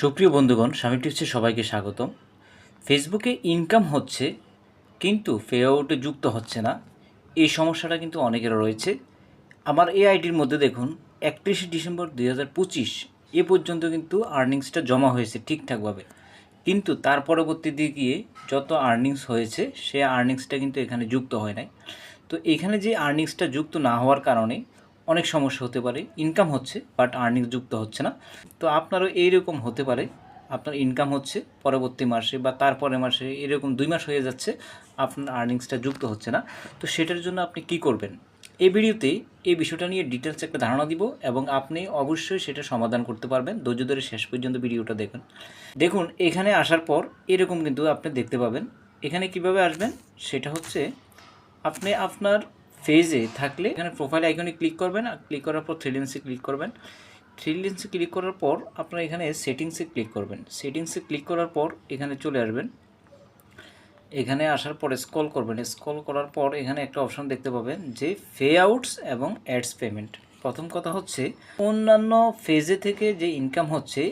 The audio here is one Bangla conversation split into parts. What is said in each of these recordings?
সুপ্রিয় বন্ধুগণ, স্বামী টিপসে সবাইকে স্বাগতম। ফেসবুকে ইনকাম হচ্ছে কিন্তু পে আউটে যুক্ত হচ্ছে না, এই সমস্যাটা কিন্তু অনেকের রয়েছে। আমার এই আইডির মধ্যে দেখুন 31 ডিসেম্বর 2025 এ পর্যন্ত কিন্তু আর্নিংসটা জমা হয়েছে ঠিকঠাকভাবে, কিন্তু তার পরবর্তীতে গিয়ে যত আর্নিংস হয়েছে সে আর্নিংসটা কিন্তু এখানে যুক্ত হয় নাই। তো এখানে যে আর্নিংসটা যুক্ত না হওয়ার কারণে অনেক সমস্যা হতে পারে। ইনকাম হচ্ছে বাট আর্নিংস যুক্ত হচ্ছে না। তো আপনারও এইরকম হতে পারে, আপনার ইনকাম হচ্ছে পরবর্তী মাসে বা তারপরের মাসে, এরকম 2 মাস হয়ে যাচ্ছে আপনার আর্নিংসটা যুক্ত হচ্ছে না। তো সেটার জন্য আপনি কি করবেন, এই ভিডিওতে এই বিষয়টা নিয়ে ডিটেলস একটা ধারণা দিব এবং আপনি অবশ্যই সেটা সমাধান করতে পারবেন। ধৈর্য ধরে শেষ পর্যন্ত ভিডিওটা দেখুন। দেখুন, এখানে আসার পর এরকম কিন্তু আপনি দেখতে পাবেন। এখানে কিভাবে আসবেন সেটা হচ্ছে, আপনি আপনার ফেজে থাকলে এখানে প্রোফাইল আইকনে ক্লিক করবেন, আর ক্লিক করার পর থ্রি লাইন্সে ক্লিক করবেন। থ্রি লাইন্সে ক্লিক করার পর আপনার এখানে সেটিংসে ক্লিক করবেন। সেটিংসে ক্লিক করার পর এখানে চলে আসবেন। এখানে আসার পর স্ক্রল করবেন। স্ক্রল করার পর এখানে একটা অপশন দেখতে পাবেন যে পে আউটস এবং অ্যাডস পেমেন্ট। প্রথম কথা হচ্ছে, অন্যান্য ফেজে থেকে যে ইনকাম হচ্ছে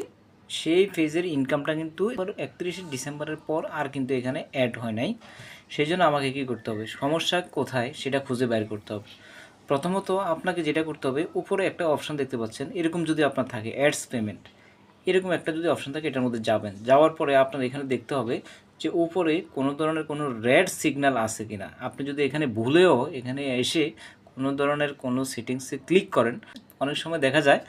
সেই ফেজের ইনকামটা কিন্তু 31 ডিসেম্বরের পর আর কিন্তু এখানে অ্যাড হয় নাই। সেই জন্য আমাকে কী করতে হবে, সমস্যা কোথায় সেটা খুঁজে বের করতে হবে। প্রথমত আপনাকে যেটা করতে হবে, উপরে একটা অপশন দেখতে পাচ্ছেন, এরকম যদি আপনার থাকে অ্যাডস পেমেন্ট, এরকম একটা যদি অপশন থাকে এটার মধ্যে যাবেন। যাওয়ার পরে আপনার এখানে দেখতে হবে যে উপরে কোনো ধরনের কোনো রেড সিগন্যাল আছে কিনা। আপনি যদি এখানে ভুলেও এখানে এসে কোনো ধরনের কোনো সেটিংসে ক্লিক করেন, অনেক সময় দেখা যায়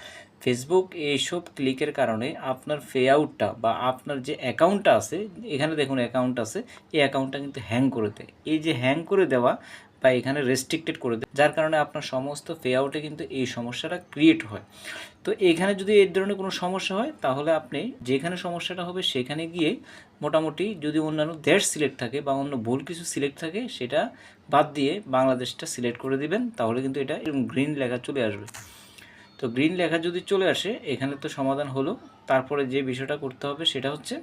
ফেসবুক এইসব ক্লিকের কারণে আপনার পে আউটটা বা আপনার যে অ্যাকাউন্টটা আছে, এখানে দেখুন অ্যাকাউন্ট আছে, এই অ্যাকাউন্টটা কিন্তু হ্যাং করে দেয়। এই যে হ্যাং করে দেওয়া বা এখানে রেস্ট্রিক্টেড করে দেয়, যার কারণে আপনার সমস্ত পে আউটে কিন্তু এই সমস্যাটা ক্রিয়েট হয়। তো এখানে যদি এই ধরনের কোনো সমস্যা হয়, তাহলে আপনি যেখানে সমস্যাটা হবে সেখানে গিয়ে মোটামুটি যদি অন্যান্য দেশ সিলেক্ট থাকে বা অন্য ভুল কিছু সিলেক্ট থাকে সেটা বাদ দিয়ে বাংলাদেশটা সিলেক্ট করে দিবেন, তাহলে কিন্তু এটা এরকম গ্রিন লেখা চলে আসবে। তো গ্রিন লেখা যদি চলে আসে, এখানে তো সমাধান হলো। তারপরে যে বিষয়টা করতে হবে সেটা হচ্ছে,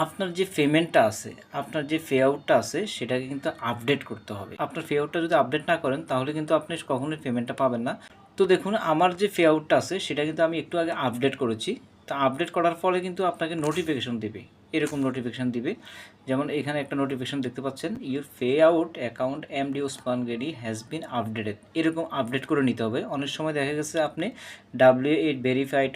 আপনার যে পেমেন্টটা আছে, আপনার যে পে আউটটা আছে সেটাকে কিন্তু আপডেট করতে হবে। আপনার পে আউটটা যদি আপডেট না করেন তাহলে কিন্তু আপনি কখনোই পেমেন্টটা পাবেন না। তো দেখুন, আমার যে পে আউটটা আছে সেটা কিন্তু আমি একটু আগে আপডেট করেছি। তা আপডেট করার ফলে কিন্তু আপনাকে নোটিফিকেশন দেবে, এরকম নোটিফিকেশান দিবে। যেমন এখানে একটা নোটিফিকেশান দেখতে পাচ্ছেন, your payout account MD Osman গেরি হ্যাজ বিন আপডেটেড। এরকম আপডেট করে নিতে হবে। অনেক সময় দেখা গেছে আপনি W8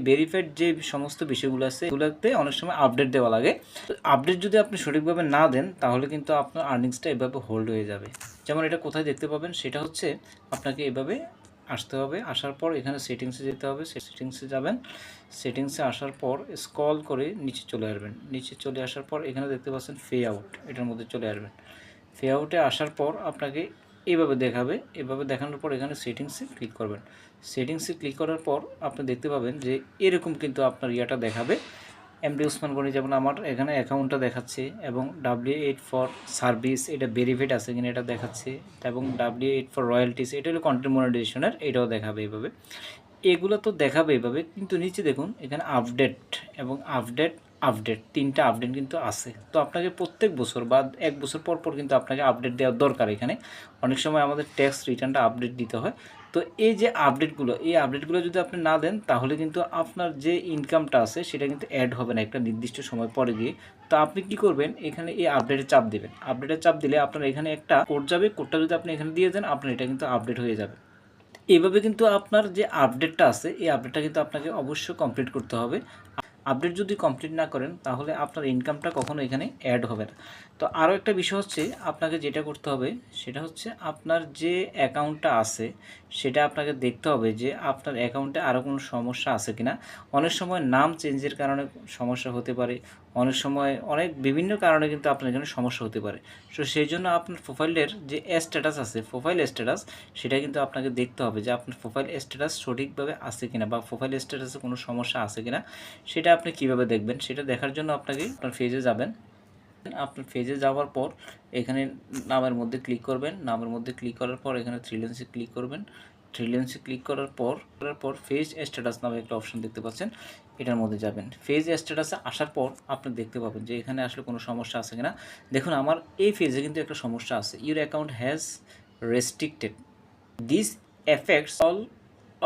ভেরিফাইড যে সমস্ত বিষয়গুলো আছে এগুলোতে অনেক সময় আপডেট দেওয়া লাগে। তো আপডেট যদি আপনি সঠিকভাবে না দেন তাহলে কিন্তু আপনার আর্নিংসটা এভাবে হোল্ড হয়ে যাবে। যেমন এটা কোথায় দেখতে পাবেন, সেটা হচ্ছে আপনাকে এভাবে আসতে হবে। আসার পর এখানে সেটিংসে যেতে হবে, সেটিংসে যাবেন। সেটিংসে আসার পর স্ক্রল করে নিচে চলে আসবেন। নিচে চলে আসার পর এখানে দেখতে পাচ্ছেন পে আউট, এটার মধ্যে চলে আসবেন। পে আউটে আসার পর আপনাকে এইভাবে দেখাবে। এভাবে দেখানোর পর এখানে সেটিংসে ক্লিক করবেন। সেটিংসে ক্লিক করার পর আপনি দেখতে পাবেন যে এরকম কিন্তু আপনার ইয়াটা দেখাবে, এমডি ওসমান গনি। যেমন আমার এখানে অ্যাকাউন্টটা দেখাচ্ছে এবং W8 ফর সার্ভিস এটা ভেরিফাইড আছে কিনা এটা দেখাচ্ছে, এবং W8 ফর রয়্যালটিস এটা হলো কন্টেন্ট মনিটাইজেশনের, এটাও দেখাবে এইভাবে। এগুলো তো দেখাবে এইভাবে, কিন্তু নিচে দেখুন এখানে আপডেট এবং আপডেট তিনটা আপডেট কিন্তু আছে। তো আপনাকে প্রত্যেক বছর বা 1 বছর পর পর কিন্তু আপনাকে আপডেট দেওয়ার দরকার। এখানে অনেক সময় আমাদের ট্যাক্স রিটার্নটা আপডেট দিতে হয়। তো এই যে আপডেটগুলো, এই আপডেটগুলো যদি আপনি না দেন তাহলে কিন্তু আপনার যে ইনকামটা আছে সেটা কিন্তু অ্যাড হবে না একটা নির্দিষ্ট সময় পরে গিয়ে। তো আপনি কি করবেন, এখানে এই আপডেটের চাপ দেবেন। আপডেটের চাপ দিলে আপনার এখানে একটা কোড যাবে, কোডটা যদি আপনি এখানে দিয়ে দেন আপনার এটা কিন্তু আপডেট হয়ে যাবে। এভাবে কিন্তু আপনার যে আপডেটটা আছে এই আপডেটটা কিন্তু আপনাকে অবশ্যই কমপ্লিট করতে হবে। আপডেট যদি কমপ্লিট না করেন তাহলে আপনার ইনকামটা কখনো এখানে অ্যাড হবে না। তো আরও একটা বিষয় হচ্ছে, আপনাকে যেটা করতে হবে সেটা হচ্ছে, আপনার যে অ্যাকাউন্টটা আছে সেটা আপনাকে দেখতে হবে যে আপনার অ্যাকাউন্টে আরও কোনো সমস্যা আছে কি না। অনেক সময় নাম চেঞ্জের কারণে সমস্যা হতে পারে, অনেক সময় অনেক বিভিন্ন কারণে কিন্তু আপনার এখানে সমস্যা হতে পারে। তো সেই জন্য আপনার প্রোফাইলের যে স্ট্যাটাস আছে, প্রোফাইল স্ট্যাটাস, সেটা কিন্তু আপনাকে দেখতে হবে যে আপনার প্রোফাইল স্ট্যাটাস সঠিকভাবে আছে কিনা বা প্রোফাইল স্ট্যাটাসে কোনো সমস্যা আছে কিনা। সেটা আপনি কিভাবে দেখবেন, সেটা দেখার জন্য আপনাকে আপনার পেজে যাবেন। আপনার পেজে যাওয়ার পর এখানে নামের মধ্যে ক্লিক করবেন। নামের মধ্যে ক্লিক করার পর এখানে থ্রি লাইন্সে ক্লিক করবেন। থ্রি লাইন্সে ক্লিক করার পর পেজ স্ট্যাটাস নামে একটা অপশন দেখতে পাচ্ছেন, এটার মধ্যে যাবেন। পেজ স্ট্যাটাসে আসার পর আপনি দেখতে পাবেন যে এখানে আসলে কোনো সমস্যা আছে কিনা। দেখুন, আমার এই পেজে কিন্তু একটা সমস্যা আছে, your account has restricted, this effects all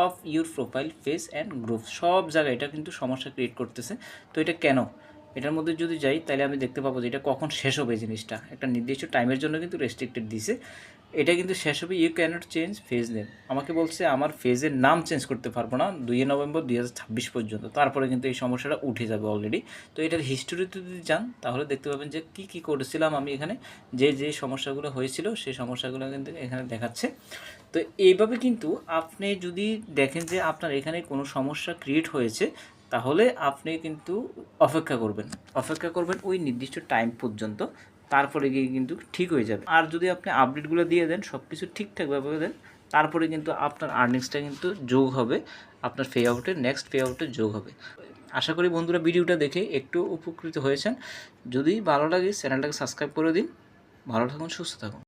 of your profile face and group, সব জায়গায় এটা কিন্তু সমস্যা ক্রিয়েট করতেছে। তো এটা কেন, এটার মধ্যে যদি যাই তাহলে আমি দেখতে পাবো যে এটা কখন শেষ হবে। এই জিনিসটা একটা নির্দিষ্ট টাইমের জন্য কিন্তু রেস্ট্রিক্টেড দিছে, এটা কিন্তু শেষ হবে। You can't change phase name, আমাকে বলছে আমার ফেজের নাম চেঞ্জ করতে পারবো না 2 নভেম্বর 2026 পর্যন্ত, তারপরে কিন্তু এই সমস্যাটা উঠে যাবে অলরেডি। তো এটার হিস্টোরিতে যদি যান তাহলে দেখতে পাবেন যে কী কী করেছিলাম আমি এখানে, যে সমস্যাগুলো হয়েছিল সেই সমস্যাগুলো কিন্তু এখানে দেখাচ্ছে। তো এইভাবে কিন্তু আপনি যদি দেখেন যে আপনার এখানে কোনো সমস্যা ক্রিয়েট হয়েছে, তাহলে আপনি কিন্তু অপেক্ষা করবেন ওই নির্দিষ্ট টাইম পর্যন্ত, তারপরে গিয়ে কিন্তু ঠিক হয়ে যাবে। আর যদি আপনি আপডেটগুলো দিয়ে দেন, সব কিছু ঠিকঠাকভাবে দেন, তারপরে কিন্তু আপনার আর্নিংসটা কিন্তু যোগ হবে, আপনার নেক্সট পে আউটে যোগ হবে। আশা করি বন্ধুরা ভিডিওটা দেখে একটু উপকৃত হয়েছেন। যদি ভালো লাগে চ্যানেলটাকে সাবস্ক্রাইব করে দিন। ভালো থাকুন, সুস্থ থাকুন।